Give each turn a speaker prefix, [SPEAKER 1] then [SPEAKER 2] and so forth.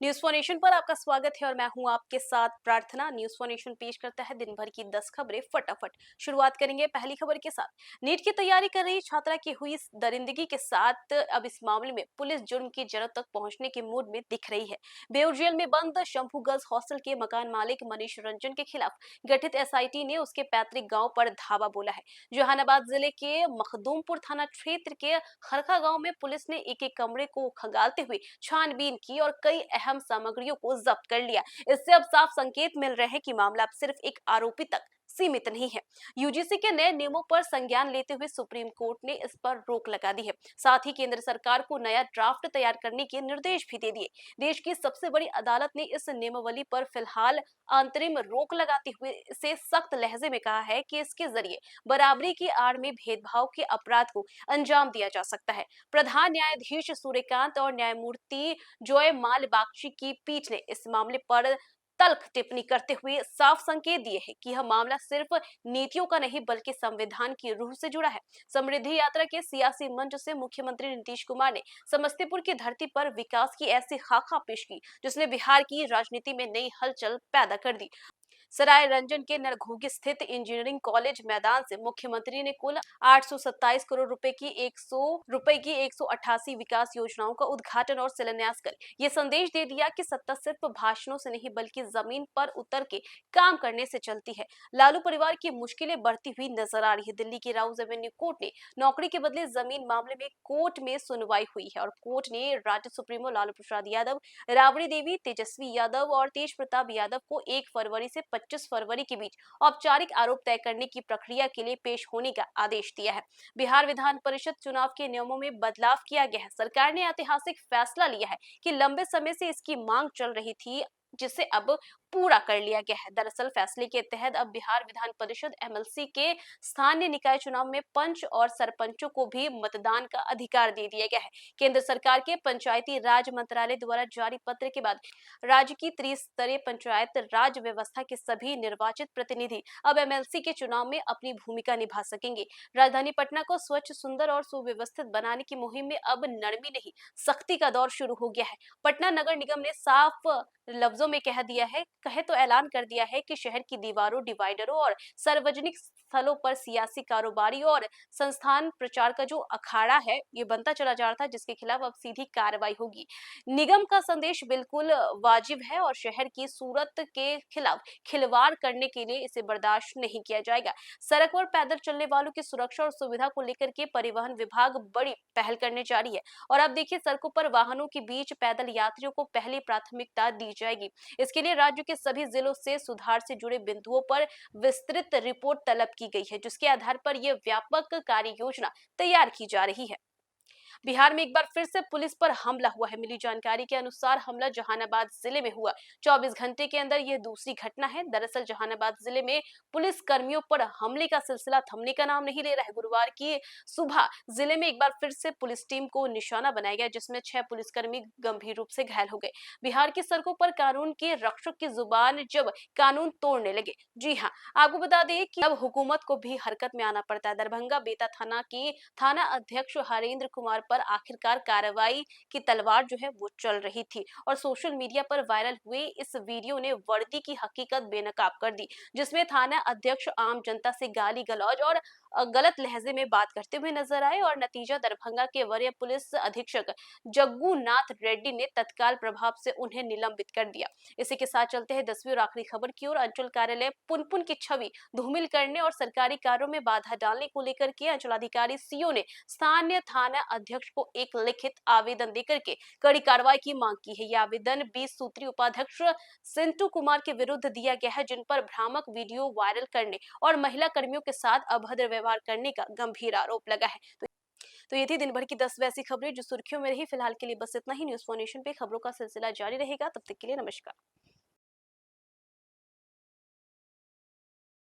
[SPEAKER 1] News for nation पर आपका स्वागत है और मैं हूं आपके साथ प्रार्थना। न्यूज फॉर नेशन पेश करता है दिन भर की 10 खबरें फटाफट। शुरुआत करेंगे पहली खबर के साथ। नीट की तैयारी कर रही छात्रा की हुई दरिंदगी के साथ अब इस मामले में पुलिस जुर्म की जड़ तक पहुंचने के मूड में दिख रही है। बेउर जेल में बंद शंभू गर्ल्स हॉस्टल के मकान मालिक मनीष रंजन के खिलाफ गठित एसआईटी ने उसके पैतृक गाँव पर धावा बोला है। जहानाबाद जिले के मखदूमपुर थाना क्षेत्र के खरखा गाँव में पुलिस ने एक एक कमरे को खंगालते हुए छानबीन की और कई अहम सामग्रियों को जब्त कर लिया। इससे अब साफ संकेत मिल रहे हैं कि मामला अब सिर्फ एक आरोपी तक सीमित नहीं है। यूजीसी के नए नियमों पर संज्ञान लेते हुए सुप्रीम कोर्ट ने इस पर रोक लगा दी है। साथ ही केंद्र सरकार को नया ड्राफ्ट तैयार करने के निर्देश भी दे दिए। देश की सबसे बड़ी अदालत ने इस नियमावली पर फिलहाल अंतरिम रोक लगाते हुए इसे सख्त लहजे में कहा है कि इसके जरिए बराबरी की आड़ में भेदभाव के अपराध को अंजाम दिया जा सकता है। प्रधान न्यायाधीश सूर्यकांत और न्यायमूर्ति जॉय माल बागची की पीठ ने इस मामले पर तल्ख टिप्पणी करते हुए साफ संकेत दिए हैं कि यह मामला सिर्फ नीतियों का नहीं बल्कि संविधान की रूह से जुड़ा है। समृद्धि यात्रा के सियासी मंच से मुख्यमंत्री नीतीश कुमार ने समस्तीपुर की धरती पर विकास की ऐसी खाका पेश की जिसने बिहार की राजनीति में नई हलचल पैदा कर दी। सराय रंजन के नरघोगी स्थित इंजीनियरिंग कॉलेज मैदान से मुख्यमंत्री ने कुल 827 करोड़ रुपए की 188 विकास योजनाओं का उद्घाटन और शिलान्यास कर ये संदेश दे दिया कि सत्ता सिर्फ भाषणों से नहीं बल्कि जमीन पर उतर के काम करने से चलती है। लालू परिवार की मुश्किलें बढ़ती हुई नजर आ रही है। दिल्ली की राउज एवेन्यू कोर्ट ने नौकरी के बदले जमीन मामले में कोर्ट में सुनवाई हुई है और कोर्ट ने राज्य सुप्रीमो लालू प्रसाद यादव, राबड़ी देवी, तेजस्वी यादव और तेज प्रताप यादव को 1 फरवरी से 25 फरवरी के बीच औपचारिक आरोप तय करने की प्रक्रिया के लिए पेश होने का आदेश दिया है। बिहार विधान परिषद चुनाव के नियमों में बदलाव किया गया है। सरकार ने ऐतिहासिक फैसला लिया है कि लंबे समय से इसकी मांग चल रही थी, जिसे अब पूरा कर लिया गया है। दरअसल फैसले के तहत अब बिहार विधान परिषद एमएलसी के स्थानीय निकाय चुनाव में पंच और सरपंचों को भी मतदान का अधिकार दे दिया गया है। केंद्र सरकार के पंचायती राज मंत्रालय द्वारा जारी पत्र के बाद राज्य की त्रिस्तरीय पंचायत राज व्यवस्था के सभी निर्वाचित प्रतिनिधि अब एमएलसी के चुनाव में अपनी भूमिका निभा सकेंगे। राजधानी पटना को स्वच्छ, सुंदर और सुव्यवस्थित बनाने की मुहिम में अब नरमी नहीं सख्ती का दौर शुरू हो गया है। पटना नगर निगम ने साफ लफ्जों में कहे तो ऐलान कर दिया है कि शहर की दीवारों, डिवाइडरों और सार्वजनिक स्थलों पर सियासी, कारोबारी और संस्थान प्रचार का जो अखाड़ा है ये बनता चला जा रहा था, जिसके खिलाफ अब सीधी कार्रवाई होगी। निगम का संदेश बिल्कुल वाजिब है और शहर की सूरत के खिलाफ खिलवाड़ करने के लिए इसे बर्दाश्त नहीं किया जाएगा। सड़क पर पैदल चलने वालों की सुरक्षा और सुविधा को लेकर के परिवहन विभाग बड़ी पहल करने जा रही है और अब देखिए सड़कों पर वाहनों के बीच पैदल यात्रियों को पहली प्राथमिकता दी जाएगी। इसके लिए राज्य के सभी जिलों से सुधार से जुड़े बिंदुओं पर विस्तृत रिपोर्ट तलब की गई है, जिसके आधार पर यह व्यापक कार्य योजना तैयार की जा रही है। बिहार में एक बार फिर से पुलिस पर हमला हुआ है। मिली जानकारी के अनुसार हमला जहानाबाद जिले में हुआ। 24 घंटे के अंदर यह दूसरी घटना है। दरअसल जहानाबाद जिले में पुलिस कर्मियों पर हमले का सिलसिला थमने का नाम नहीं ले रहा है। गुरुवार की सुबह जिले में एक बार फिर से पुलिस टीम को निशाना बनाया गया, जिसमें 6 पुलिसकर्मी गंभीर रूप से घायल हो गए। बिहार की सड़कों पर कानून के रक्षक की जुबान जब कानून तोड़ने लगे। जी हाँ, आपको बता दें कि अब हुकूमत को भी हरकत में आना पड़ता है। दरभंगा बेता थाना की थाना अध्यक्ष हरेंद्र कुमार पर आखिरकार कार्रवाई की तलवार जो है वो चल रही थी और सोशल मीडिया पर वायरल हुए इस वीडियो ने वर्दी की हकीकत बेनकाब कर दी, जिसमें थाना अध्यक्ष आम जनता से गाली गलौज और गलत लहजे में बात करते हुए नजर आए और नतीजा दरभंगा के वरीय पुलिस अधीक्षक जग्गू नाथ रेड्डी ने तत्काल प्रभाव से उन्हें निलंबित कर दिया। इसी के साथ चलते हैं 10वीं और आखिरी खबर की ओर। अंचल कार्यालय पुनपुन की छवि धूमिल करने और सरकारी कार्यों में बाधा डालने को लेकर के अंचलाधिकारी सीओ ने स्थानीय थाना अध्यक्ष को एक लिखित आवेदन देकर के कड़ी कार्रवाई की मांग की है। यह आवेदन 20 सूत्री उपाध्यक्ष सिंटू कुमार के विरुद्ध दिया गया है, जिन पर भ्रामक वीडियो वायरल करने और महिला कर्मियों के साथ अभद्र व्यवहार करने का गंभीर आरोप लगा है। तो ये थी दिन भर की 10 वैसी खबरें जो सुर्खियों में रही। फिलहाल के लिए बस इतना ही। न्यूज फॉर नेशन पे खबरों का सिलसिला जारी रहेगा। तब तक के लिए नमस्कार।